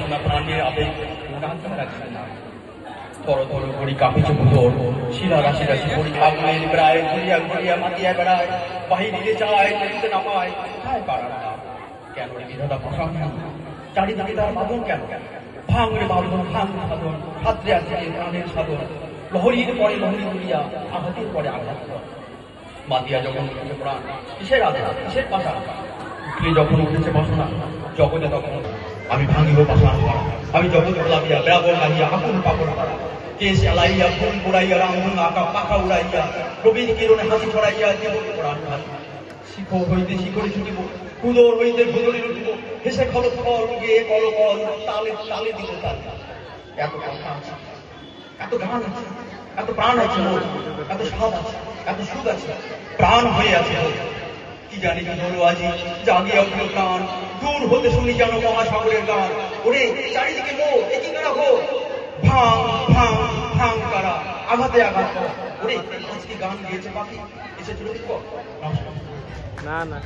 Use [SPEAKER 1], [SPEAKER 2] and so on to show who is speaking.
[SPEAKER 1] বেদনা প্রাণের আবেগ তর তর করি কাঁপিছে ভুতর শিলা রাশি রাশি করি আগুনের বেড়ায় ঘুরিয়া ঘুরিয়া মাতিয়া বেড়ায় বাহিরে যায় নদীতে নামায় কোথায় পাড়ার না কেন রে বিধাতা ভাষণ চারিদিকে তার বাঁধন কেন ভাঙরে বাঁধন ভাঙ সাধন হাতরে আছে প্রাণের সাধন লহরীর পরে লহরী করিয়া আঘাতের পরে আঘাত মাতিয়া যখন উঠেছে প্রাণ কিসের আঘাত কিসের পাশা উঠলে যখন উঠেছে বাসনা জগতে তখন আমি ভাঙিব পাশা আমি জগতে লাভিয়া বেড়াবো লাগিয়া আকুল পাপড় পাড়া কেশ আলাইয়া ফুল পোড়াইয়া রামধন আঁকা পাখা উড়াইয়া রবির কিরণে হাসি ছড়াইয়া জীবন প্রাণ শিখর হইতে শিখরে ছুটিব কুদর হইতে ভুদরে উঠিব হেসে খল ফল গিয়ে কল কল তালে তালে দিব তাল এত কথা আছে এত গান আছে এত প্রাণ আছে এত স্বাদ আছে এত সুখ আছে প্রাণ হয়ে আছে কি জানি কি হলো আজি জাগিয়া উঠল প্রাণ দূর হতে শুনি যেন মহাসাগরের গান ওরে চারিদিকে মো একই কারা হো ভাঙ ভাঙ ভাঙ কারা আঘাতে আঘাত ওরে আজকে গান গিয়েছে পাখি এসে চলে দেখো
[SPEAKER 2] না না